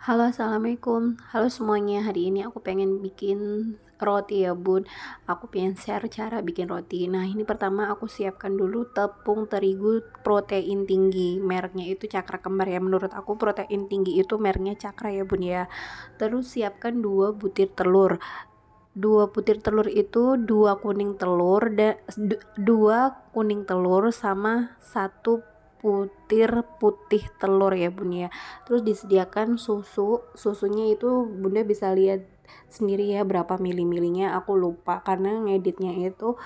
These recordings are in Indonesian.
Halo, assalamualaikum. Halo semuanya. Hari ini aku pengen bikin roti ya, Bun. Aku pengen share cara bikin roti. Nah, ini pertama aku siapkan dulu tepung terigu protein tinggi. Mereknya itu Cakra Kembar ya. Menurut aku protein tinggi itu mereknya Cakra ya, Bun ya. Terus siapkan 2 butir telur. 2 butir telur itu 2 kuning telur sama 1 butir putih telur ya, Bun ya. Terus disediakan susunya itu Bunda bisa lihat sendiri ya berapa mili-milinya, aku lupa karena ngeditnya itu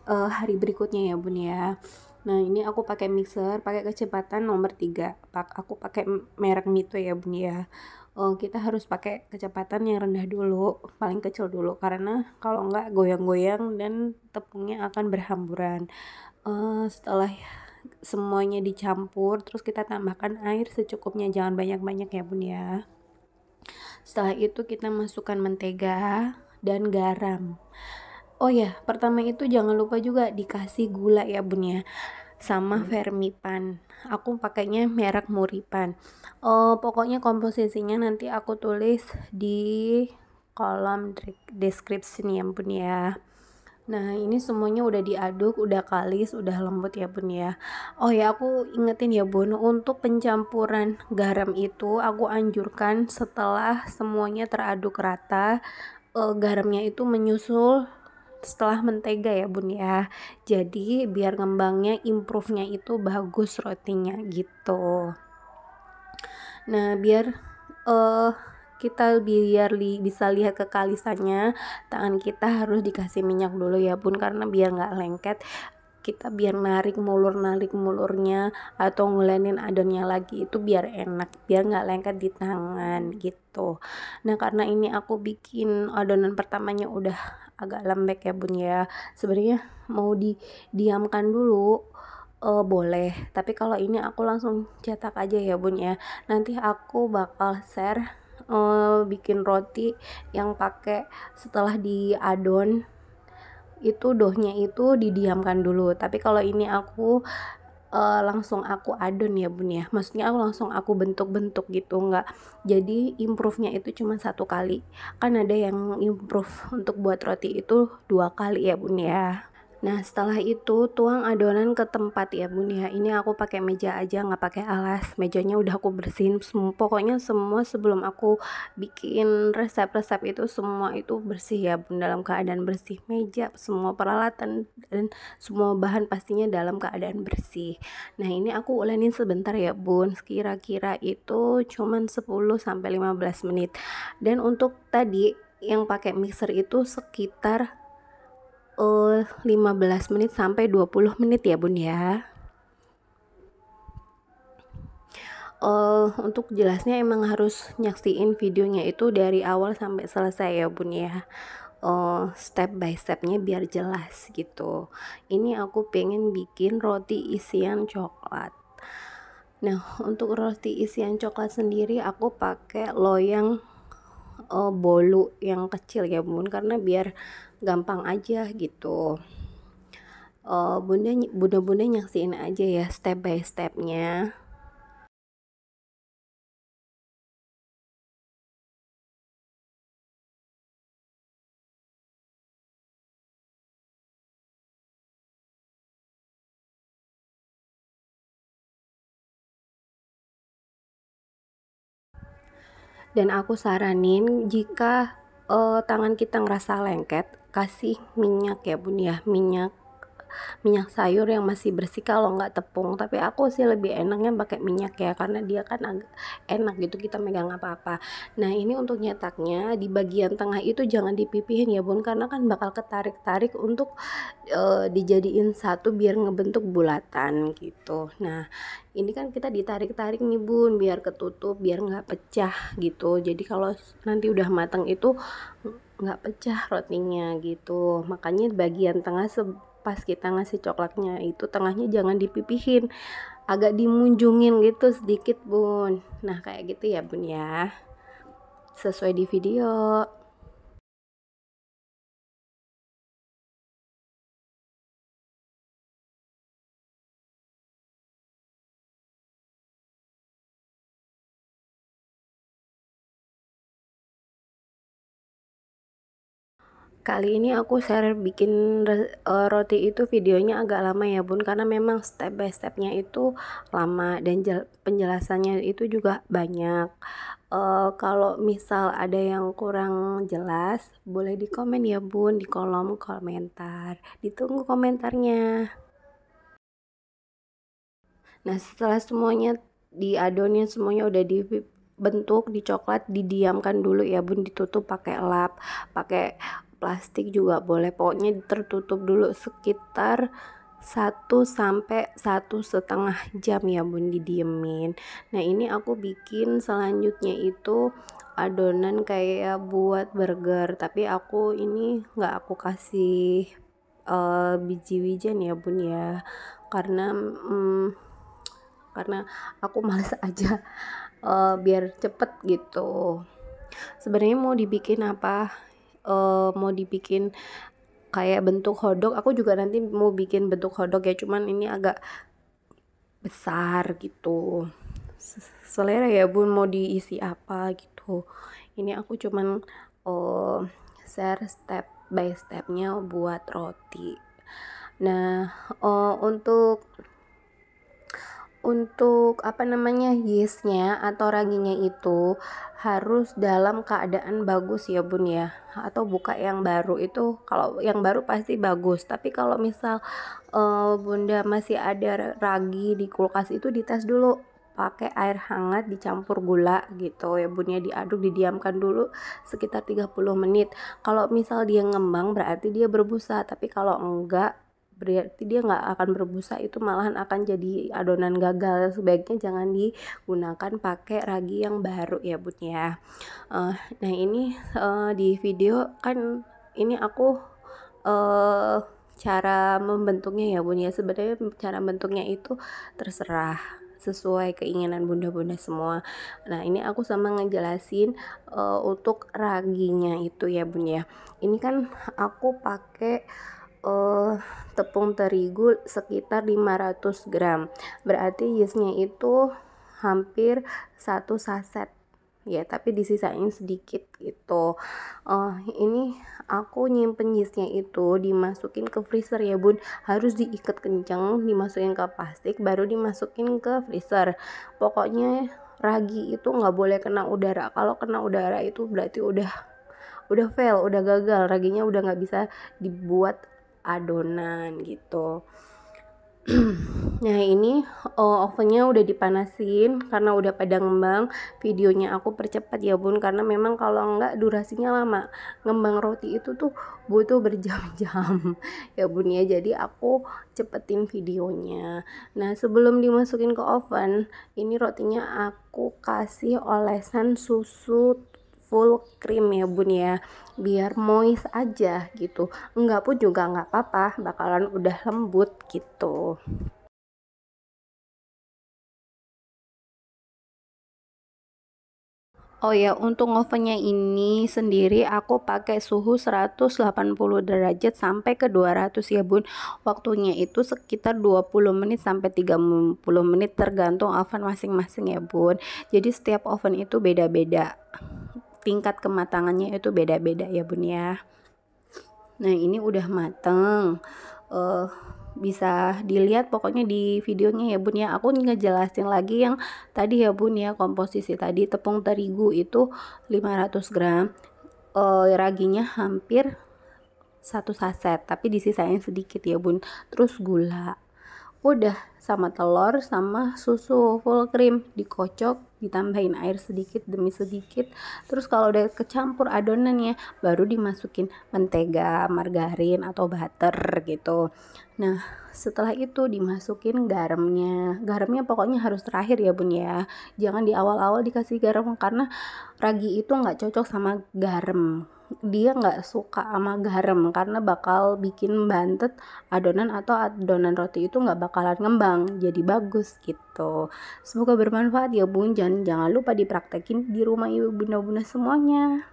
hari berikutnya ya, Bun ya. Nah, ini aku pakai mixer, pakai kecepatan nomor 3. Aku pakai merek Mito ya, Bun ya. Kita harus pakai kecepatan yang rendah dulu, paling kecil dulu, karena kalau enggak goyang-goyang dan tepungnya akan berhamburan. Setelah semuanya dicampur, terus kita tambahkan air secukupnya, jangan banyak-banyak ya, Bun ya. Setelah itu kita masukkan mentega dan garam. Oh ya, pertama itu jangan lupa juga dikasih gula ya, Bun ya, sama Vermipan. Aku pakainya merek Muripan. Pokoknya komposisinya nanti aku tulis di kolom deskripsi ya, Bun ya. Nah, ini semuanya udah diaduk, udah kalis, udah lembut ya, Bun ya. Oh ya, aku ingetin ya, Bun, untuk pencampuran garam itu aku anjurkan setelah semuanya teraduk rata, garamnya itu menyusul setelah mentega ya, Bun ya. Jadi biar ngembangnya, improve-nya itu bagus rotinya gitu. Nah, biar uh, kita bisa lihat kekalisannya, tangan kita harus dikasih minyak dulu ya, Bun, karena biar nggak lengket. Kita biar narik mulurnya atau ngulanin adonnya lagi itu biar enak, biar nggak lengket di tangan gitu. Nah, karena ini aku bikin adonan pertamanya udah agak lembek ya, Bun ya. Sebenarnya mau didiamkan dulu, boleh, tapi kalau ini aku langsung cetak aja ya, Bun ya. Nanti aku bakal share bikin roti yang pakai setelah diadon itu dohnya itu didiamkan dulu. Tapi kalau ini aku langsung aku adon ya, Bun ya. Maksudnya aku bentuk-bentuk gitu, enggak. Jadi improve-nya itu cuma 1 kali. Kan ada yang improve untuk buat roti itu 2 kali ya, Bun ya. Nah, setelah itu tuang adonan ke tempat ya, Bun ya. Ini aku pakai meja aja, nggak pakai alas. Mejanya udah aku bersihin semua. Pokoknya semua sebelum aku bikin resep-resep itu semua itu bersih ya, Bun, dalam keadaan bersih. Meja, semua peralatan dan semua bahan pastinya dalam keadaan bersih. Nah, ini aku ulenin sebentar ya, Bun. Kira-kira itu cuman 10 sampai 15 menit. Dan untuk tadi yang pakai mixer itu sekitar 15 menit sampai 20 menit ya, Bun ya. Untuk jelasnya emang harus nyaksiin videonya itu dari awal sampai selesai ya, Bun ya. Step by stepnya biar jelas gitu. Ini aku pengen bikin roti isian coklat. Nah, untuk roti isian coklat sendiri aku pakai loyang bolu yang kecil ya, Bun, karena biar gampang aja gitu. Bunda nyaksiin aja ya step by stepnya. Dan aku saranin jika tangan kita ngerasa lengket, kasih minyak ya, Bun ya, minyak sayur yang masih bersih, kalau nggak tepung. Tapi aku sih lebih enaknya pakai minyak ya, karena dia kan agak enak gitu kita megang apa-apa. Nah, ini untuk nyetaknya di bagian tengah itu jangan dipipihin ya, Bun, karena kan bakal ketarik-tarik untuk dijadiin satu biar ngebentuk bulatan gitu. Nah, ini kan kita ditarik-tarik nih, Bun, biar ketutup, biar nggak pecah gitu. Jadi kalau nanti udah matang itu nggak pecah rotinya gitu. Makanya bagian tengah pas kita ngasih coklatnya itu tengahnya jangan dipipihin, agak dimunjungin gitu sedikit, Bun. Nah, kayak gitu ya, Bun ya, sesuai di video. Kali ini aku share bikin roti itu videonya agak lama ya bun, karena memang step by stepnya itu lama dan penjelasannya itu juga banyak. Kalau misal ada yang kurang jelas boleh di komen ya bun, di kolom komentar. Ditunggu komentarnya. Nah, setelah semuanya diadonin, semuanya udah dibentuk, dicoklat, didiamkan dulu ya bun, ditutup pakai lap, pakai plastik juga boleh, pokoknya tertutup dulu sekitar 1 sampai 1,5 jam ya bun, didiemin. Nah, ini aku bikin selanjutnya itu adonan kayak buat burger, tapi aku ini nggak aku kasih biji wijen ya bun ya, karena karena aku males aja, biar cepet gitu. Sebenarnya mau dibikin apa, mau dibikin kayak bentuk hotdog, aku juga nanti mau bikin bentuk hotdog ya, cuman ini agak besar gitu. Selera ya bun, mau diisi apa gitu. Ini aku cuman share step by stepnya buat roti. Nah, untuk apa namanya, yeastnya atau raginya itu harus dalam keadaan bagus ya bun ya, atau buka yang baru. Itu kalau yang baru pasti bagus, tapi kalau misal bunda masih ada ragi di kulkas itu dites dulu pakai air hangat dicampur gula gitu ya bun ya, diaduk, didiamkan dulu sekitar 30 menit. Kalau misal dia ngembang berarti dia berbusa, tapi kalau enggak berarti dia nggak akan berbusa, itu malahan akan jadi adonan gagal. Sebaiknya jangan digunakan pakai ragi yang baru ya bun ya. Nah ini di video kan ini aku cara membentuknya ya bun ya. Sebenarnya cara bentuknya itu terserah sesuai keinginan bunda-bunda semua. Nah ini aku sama ngejelasin untuk raginya itu ya bun ya. Ini kan aku pakai tepung terigu sekitar 500 gram, berarti yeastnya itu hampir 1 saset ya, tapi disisain sedikit gitu. Ini aku nyimpen yeastnya itu dimasukin ke freezer ya bun, harus diikat kenceng, dimasukin ke plastik baru dimasukin ke freezer. Pokoknya ragi itu nggak boleh kena udara, kalau kena udara itu berarti udah fail, udah gagal, raginya udah nggak bisa dibuat adonan gitu. Nah ini ovennya udah dipanasin karena udah pada ngembang. Videonya aku percepat ya bun, karena memang kalau enggak durasinya lama. Ngembang roti itu tuh butuh berjam-jam ya bun ya, jadi aku cepetin videonya. Nah sebelum dimasukin ke oven, ini rotinya aku kasih olesan susu full cream ya bun ya, biar moist aja gitu. Enggak pun juga nggak apa-apa, bakalan udah lembut gitu. Oh ya, untuk ovennya ini sendiri aku pakai suhu 180 derajat sampai ke 200 ya bun. Waktunya itu sekitar 20 menit sampai 30 menit tergantung oven masing-masing ya bun. Jadi setiap oven itu beda-beda, tingkat kematangannya itu beda-beda ya bun ya. Nah ini udah mateng, bisa dilihat pokoknya di videonya ya bun ya. Aku ngejelasin lagi yang tadi ya bun ya, komposisi tadi tepung terigu itu 500 gram, raginya hampir 1 saset tapi disisain sedikit ya bun, terus gula, udah, sama telur sama susu full cream dikocok, ditambahin air sedikit demi sedikit. Terus kalau udah kecampur adonannya baru dimasukin mentega, margarin atau butter gitu. Nah setelah itu dimasukin garamnya pokoknya harus terakhir ya bun ya, jangan di awal-awal dikasih garam karena ragi itu nggak cocok sama garam, dia nggak suka sama garam karena bakal bikin bantet adonan, atau adonan roti itu nggak bakalan ngembang jadi bagus gitu. Semoga bermanfaat ya bun, jangan lupa dipraktekin di rumah ibu bunda-bunda semuanya.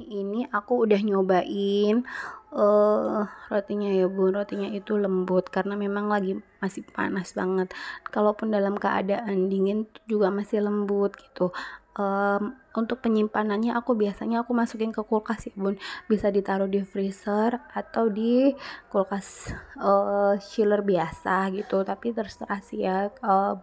Ini aku udah nyobain rotinya ya bun, rotinya itu lembut karena memang lagi masih panas banget. Kalaupun dalam keadaan dingin juga masih lembut gitu. Untuk penyimpanannya biasanya aku masukin ke kulkas ya bun, bisa ditaruh di freezer atau di kulkas chiller biasa gitu, tapi terserah sih ya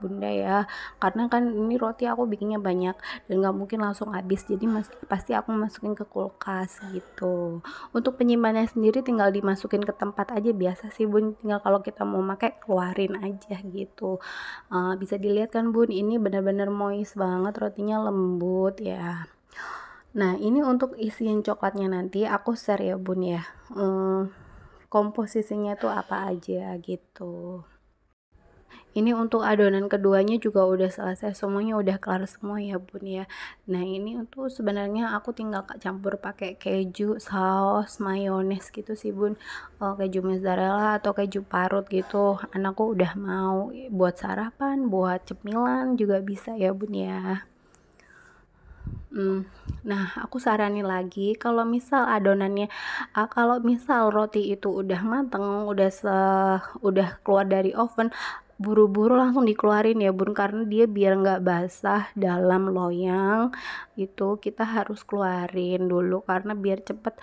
bunda ya, karena kan ini roti aku bikinnya banyak dan nggak mungkin langsung habis, jadi pasti aku masukin ke kulkas gitu. Untuk penyimpanannya sendiri tinggal dimasukin ke tempat aja biasa sih bun, tinggal kalau kita mau pakai keluarin aja gitu. Bisa dilihat kan bun, ini benar-benar moist banget, rotinya lembut ya. Nah ini untuk isian coklatnya nanti aku share ya bun ya, komposisinya tuh apa aja gitu. Ini untuk adonan keduanya juga udah selesai semuanya, udah kelar semua ya bun ya. Nah ini untuk sebenarnya aku tinggal campur pakai keju, saus, mayones gitu sih bun, keju mozzarella atau keju parut gitu, anakku udah mau buat sarapan, buat cemilan juga bisa ya bun ya. Nah aku saranin lagi, kalau misal adonannya kalau misal roti itu udah mateng, udah keluar dari oven, buru-buru langsung dikeluarin ya bun, karena dia biar nggak basah dalam loyang itu kita harus keluarin dulu, karena biar cepet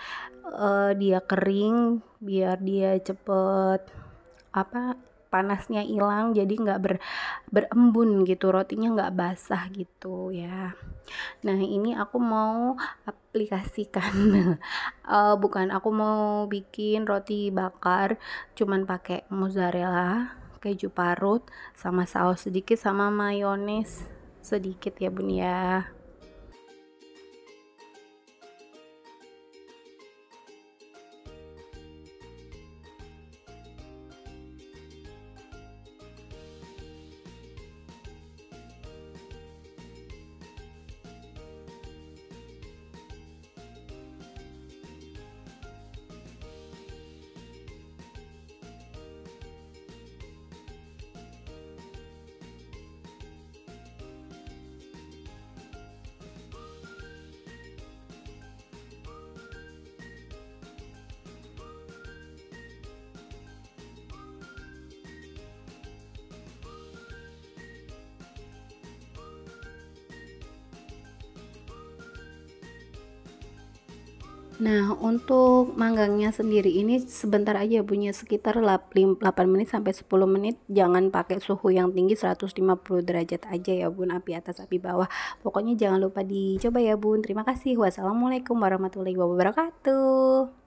dia kering, biar dia cepet panasnya hilang, jadi nggak berembun gitu, rotinya nggak basah gitu ya. Nah ini aku mau aplikasikan bukan, aku mau bikin roti bakar cuman pakai mozzarella, keju parut, sama saus sedikit, sama mayones sedikit ya bun ya. Nah, untuk manggangnya sendiri ini sebentar aja punya, sekitar 8 menit sampai 10 menit. Jangan pakai suhu yang tinggi, 150 derajat aja ya bun, api atas api bawah. Pokoknya jangan lupa dicoba ya bun. Terima kasih. Wassalamualaikum warahmatullahi wabarakatuh.